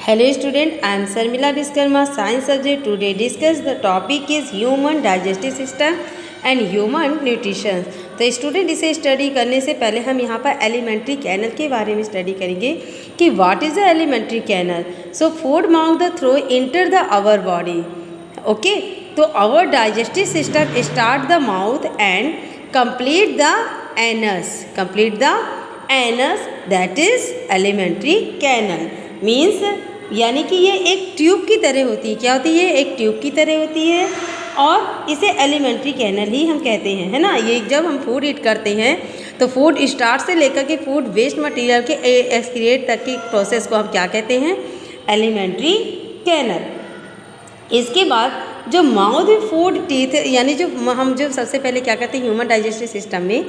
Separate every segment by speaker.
Speaker 1: Hello student, I am Sarmila Viskarma, science subject. Today discuss the topic is human digestive system and human nutrition. तो student इसे study करने से पहले हम यहाँ पर एलिमेंट्री कैनल के बारे में स्टडी करेंगे कि what is the elementary canal. So food mouth the throw inter the our body. Okay, तो our digestive system start the mouth and complete the anus that is elementary canal. Means यानी कि ये एक tube की तरह होती है. क्या होती है? एक ट्यूब की तरह होती है और इसे एलिमेंट्री कैनल ही हम कहते हैं, है ना. ये जब हम फूड ईट करते हैं तो फूड स्टार्ट से लेकर के फूड वेस्ट मटेरियल के एक्सक्रिएट तक की प्रोसेस को हम क्या कहते हैं? Alimentary canal. इसके बाद जो माउथ में फूड टीथ यानी जो हम जो सबसे पहले क्या करते हैं ह्यूमन डाइजेस्टिव सिस्टम में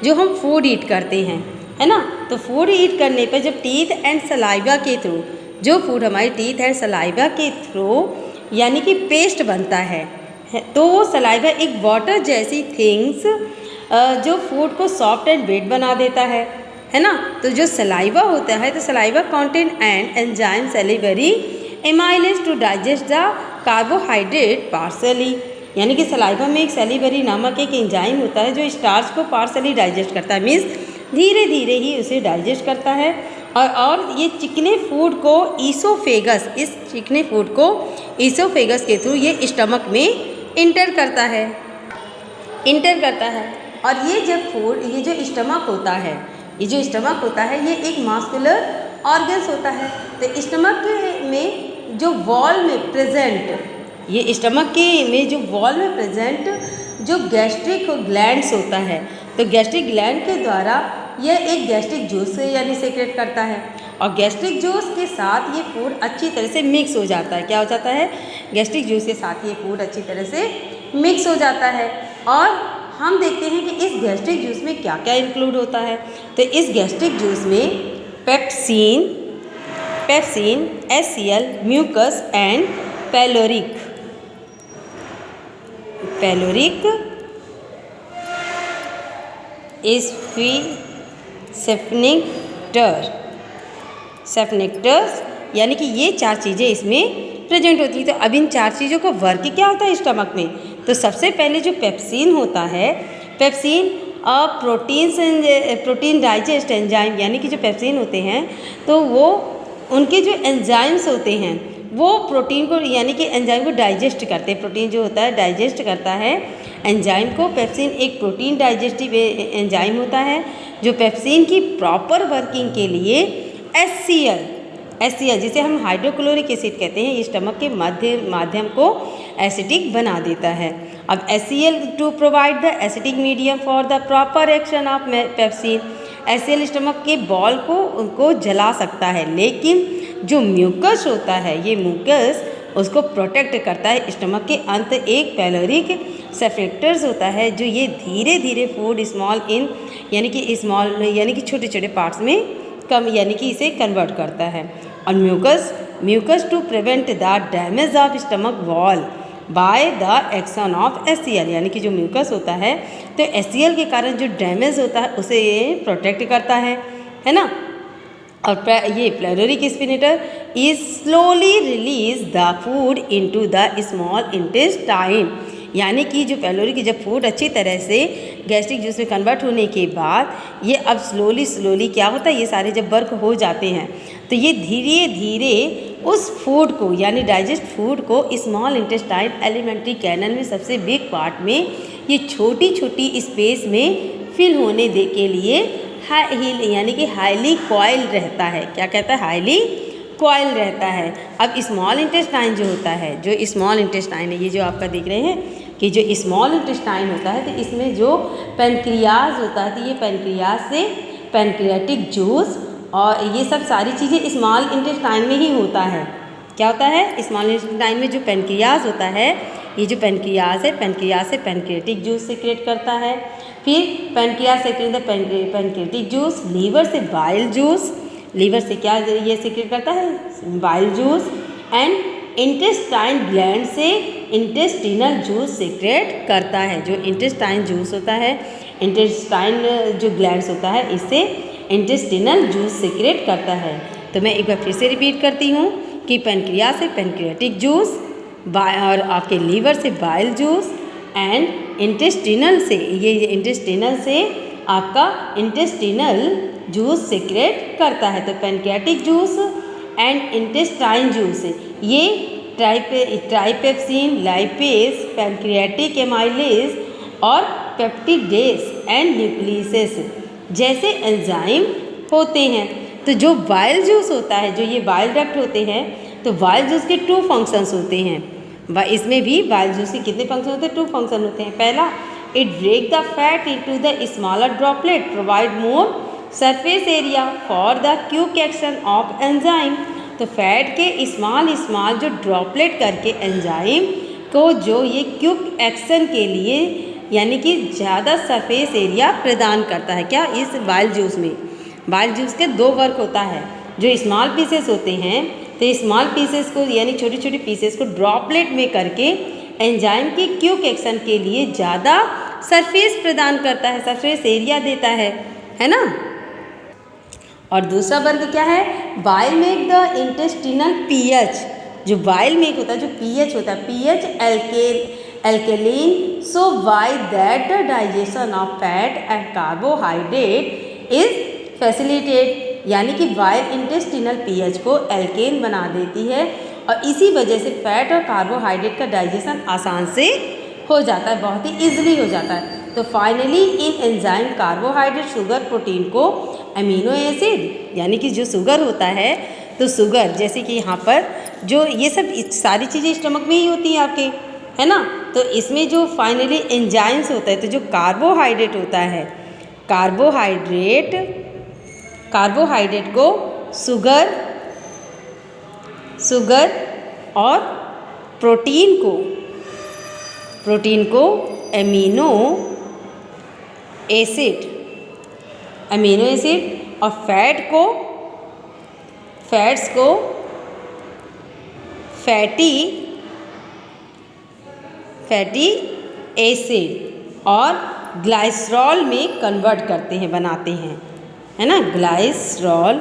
Speaker 1: जो हम फूड ईट करते हैं, है ना. तो फूड ईट करने पर जब टीथ एंड सलाइवा के थ्रू जो फूड हमारी टीथ एंड सलाइवा के थ्रू यानी कि पेस्ट बनता है तो वो सलाइवा एक वाटर जैसी थिंग्स जो फूड को सॉफ्ट एंड वेट बना देता है ना. तो जो सलाइवा होता है तो saliva contain and enzyme salivary amylase to digest the carbohydrate partially. यानी कि सलाइवा में एक सेलिवरी नामक एक एंजाइम होता है जो स्टार्च को पार्सली डाइजेस्ट करता है. मीन्स धीरे धीरे ही उसे डाइजेस्ट करता है और ये चिकने फूड को ईसोफेगस के थ्रू ये स्टमक में इंटर करता है. और ये जब फूड ये जो स्टमक होता है ये एक मास्कुलर ऑर्गन्स होता है. तो स्टमक में जो वॉल में प्रेजेंट जो गैस्ट्रिक ग्लैंड्स होता है तो गैस्ट्रिक ग्लैंड के द्वारा यह एक गैस्ट्रिक जूस यानी सेक्रेट करता है और गैस्ट्रिक जूस के साथ ये फूड अच्छी तरह से मिक्स हो जाता है. क्या हो जाता है? गैस्ट्रिक जूस के साथ ये फूड अच्छी तरह से मिक्स हो जाता है. और हम देखते हैं कि इस गैस्ट्रिक जूस में क्या क्या इंक्लूड होता है. तो इस गैस्ट्रिक जूस में pepsin, HCl, mucus and pyloric sphincters यानी कि ये चार चीज़ें इसमें प्रेजेंट होती है. तो अब इन चार चीज़ों का वर्क क्या होता है स्टमक में? तो सबसे पहले जो पेप्सिन होता है, पेप्सिन प्रोटीन डाइजेस्ट एंजाइम यानी कि जो पेप्सिन होते हैं तो वो उनके जो एंजाइम्स होते हैं वो प्रोटीन को यानी कि एंजाइम को डाइजेस्ट करते हैं. प्रोटीन जो होता है डाइजेस्ट करता है एंजाइम को. पेप्सिन एक प्रोटीन डाइजेस्टिव एंजाइम होता है जो पेप्सिन की प्रॉपर वर्किंग के लिए HCl जिसे हम हाइड्रोक्लोरिक एसिड कहते हैं ये स्टमक के माध्यम को एसिडिक बना देता है. अब HCl to provide the acidic medium for the proper action of pepsin. HCl stomach के बॉल को जला सकता है लेकिन जो म्यूकस होता है ये म्यूकस उसको प्रोटेक्ट करता है. स्टमक के अंत एक पैलोरिक सेफनेक्टर्स होता है जो ये धीरे धीरे फूड यानी कि छोटे छोटे पार्ट्स में यानी कि इसे कन्वर्ट करता है. और mucus to prevent the damage of stomach wall by the action of HCl. यानी कि जो म्यूकस होता है तो HCl के कारण जो डैमेज होता है उसे ये प्रोटेक्ट करता है ना. और ये pyloric sphincter is slowly release the food into the small intestine. यानी कि जो पैलोरिक जब फूड अच्छी तरह से गैस्ट्रिक जूस में कन्वर्ट होने के बाद ये अब स्लोली क्या होता है ये सारे जब वर्क हो जाते हैं तो ये धीरे धीरे उस फूड को यानी डाइजेस्ट फूड को स्मॉल इंटेस्टाइन एलिमेंट्री कैनल में सबसे बिग पार्ट में ये छोटी छोटी स्पेस में फिल होने के लिए यानी कि हाईली कॉइल रहता है. क्या कहता है? हाईली कॉइल रहता है. अब स्मॉल इंटेस्टाइन जो होता है स्मॉल इंटेस्टाइन है ये जो आपका देख रहे हैं कि जो स्मॉल इंटेस्टाइन होता है तो इसमें जो पैनक्रियाज होता है तो ये पैनक्रियाज से पैनक्रियाटिक जूस और ये सब सारी चीज़ें स्मॉल इंटेस्टाइन में ही होता है. क्या होता है? स्मॉल इंटेस्टाइन में जो पैनक्रियाज होता है ये जो पैनक्रियाज से पैनक्रियाटिक जूस सीक्रेट करता है. फिर pancreas secrete the pancreatic juice. Liver से बाइल जूस. लीवर से क्या ये सीक्रेट करता है? Bile juice. And intestine gland से इंटेस्टिनल जूस सीक्रेट करता है. जो इंटेस्टाइन जूस होता है इंटेस्टाइन जो ग्लैंड्स होता है इससे इंटेस्टिनल जूस सीक्रेट करता है. तो मैं एक बार फिर से रिपीट करती हूँ कि पेनक्रियास से पेनक्रियाटिक जूस, और आपके लीवर से बाइल जूस, एंड इंटेस्टिनल से इंटेस्टिनल से आपका इंटेस्टिनल जूस सीक्रेट करता है। तो pancreatic juice and intestine juice ये ट्राइपेप्सिन, लाइपेज, पेनक्रियाटिक एमाइलेज और पेप्टिडेस एंड न्यूक्लियसेस जैसे एंजाइम होते हैं। तो जो बाइल जूस होता है, जो ये बाइल डक्ट होते हैं, तो बाइल जूस के 2 फंक्शंस होते हैं। इसमें भी बाइल जूस के कितने फंक्शन होते हैं? 2 फंक्शन होते हैं। पहला, it break the fat into the smaller droplet, provide more surface area for the quick action of enzyme. तो फैट के स्मॉल जो ड्रॉपलेट करके एंजाइम को जो ये क्विक एक्शन के लिए यानी कि ज़्यादा सरफेस एरिया प्रदान करता है। क्या? इस बाइल जूस में। बाइल जूस के 2 वर्क होता है। जो स्मॉल पीसेस होते हैं, तो स्मॉल पीसेस को यानी छोटे छोटे पीसेस को ड्रॉपलेट में करके एंजाइम की क्विक एक्शन के लिए ज़्यादा सरफेस प्रदान करता है, सरफेस एरिया देता है ना। और दूसरा वर्ग क्या है? Bile make the intestinal pH. जो बाइल मेक होता है, जो पीएच होता है, pH alkaline, so why that the digestion of fat and carbohydrate is facilitated, यानी कि बाइल इंटेस्टिनल पीएच को एल्केन बना देती है और इसी वजह से फैट और कार्बोहाइड्रेट का डाइजेशन आसान से हो जाता है, बहुत ही ईजिली हो जाता है। तो finally in enzyme carbohydrate, sugar, protein को अमीनो एसिड यानी कि जो शुगर होता है, तो शुगर जैसे कि यहाँ पर जो ये सब सारी चीज़ें स्टमक में ही होती हैं आपके, है ना। तो इसमें जो फाइनली एंजाइम्स होता है, तो जो कार्बोहाइड्रेट होता है, कार्बोहाइड्रेट को शुगर और प्रोटीन को अमीनो एसिड और फैट्स को फैटी एसिड और ग्लाइसरॉल में कन्वर्ट करते हैं, बनाते हैं, है ना। Glycerol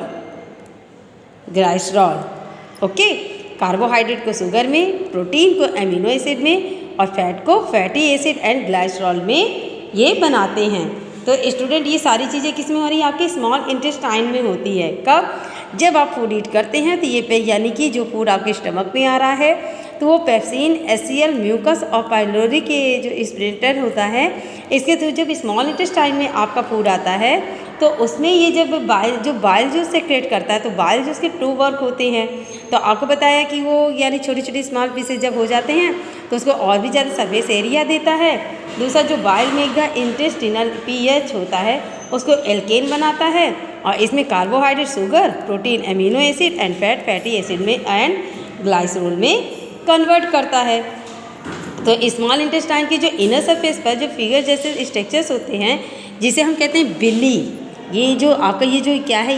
Speaker 1: okay. कार्बोहाइड्रेट को शुगर में, प्रोटीन को अमीनो एसिड में और फैट को फैटी एसिड एंड ग्लाइसरॉल में ये बनाते हैं। तो स्टूडेंट ये सारी चीज़ें किस में हो रही है? आपके स्मॉल इंटेस्टाइन में होती है। कब? जब आप फूड ईट करते हैं, तो ये यानी कि जो फूड आपके स्टमक में आ रहा है, तो वो पेप्सिन, एचसीएल, म्यूकस और पाइलोरी के जो स्प्रिंटर होता है, इसके थ्रू जब स्मॉल इंटेस्टाइन में आपका फूड आता है, तो उसमें ये जब बाइल जूस सेक्रेट करता है, तो बाइल जूस के 2 वर्क होते हैं। तो आपको बताया कि वो यानी छोटी छोटी स्मॉल पीसेज जब हो जाते हैं, तो उसको और भी ज़्यादा सरफेस एरिया देता है। दूसरा जो bile make the intestinal pH होता है, उसको एल्केन बनाता है और इसमें carbohydrate, sugar, protein, amino acid and fatty acid में एंड ग्लाइसरॉल में कन्वर्ट करता है। तो स्मॉल इंटेस्टाइन की जो इनर सरफेस पर जो फिगर जैसे स्ट्रक्चर्स होते हैं, जिसे हम कहते हैं बिली, ये जो आपका ये जो क्या है,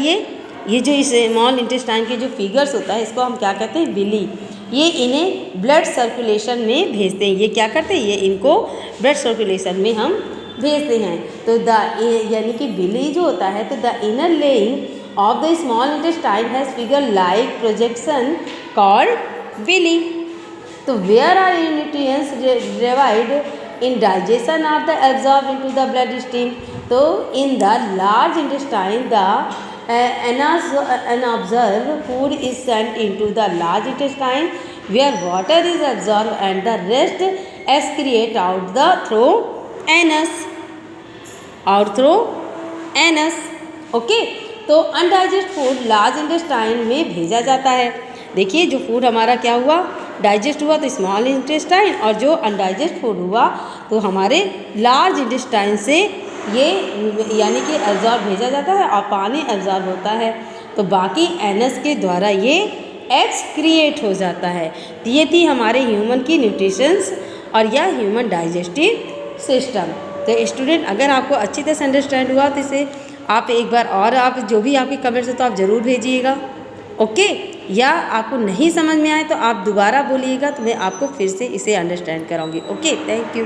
Speaker 1: ये जो स्मॉल इंटेस्टाइन के जो फिगर्स होता है, इसको हम क्या कहते हैं? बिली। ये इन्हें ब्लड सर्कुलेशन में भेजते हैं। ये क्या करते हैं? ये इनको ब्लड सर्कुलेशन में हम भेजते हैं। तो यानी कि बिली जो होता है, तो the inner lining of the small intestine has figure like projection called villi. तो where are nutrients divide in digestion are the absorb into the blood stream. तो in the large intestine the unabsorbed food is sent into the large intestine where water is absorbed and the rest excrete out through anus. Okay. तो अनडाइजेस्ट food large intestine में भेजा जाता है। देखिए जो food हमारा क्या हुआ, डाइजेस्ट हुआ तो स्मॉल इंटेस्टाइन, और जो अनडाइजेस्ट फूड हुआ तो हमारे लार्ज इंटेस्टाइन से ये यानी कि एब्जॉर्ब भेजा जाता है और पानी एब्जॉर्ब होता है, तो बाकी एनस के द्वारा ये एक्सक्रिएट हो जाता है। तो ये थी हमारे ह्यूमन की न्यूट्रिशंस और यह ह्यूमन डाइजेस्टिव सिस्टम। तो स्टूडेंट अगर आपको अच्छी तरह से अंडरस्टैंड हुआ, तो इसे आप एक बार और आप जो भी आपके कमेंट्स हो तो आप ज़रूर भेजिएगा, ओके। या आपको नहीं समझ में आए तो आप दोबारा बोलिएगा, तो मैं आपको फिर से इसे अंडरस्टैंड कराऊंगी, ओके। Thank you.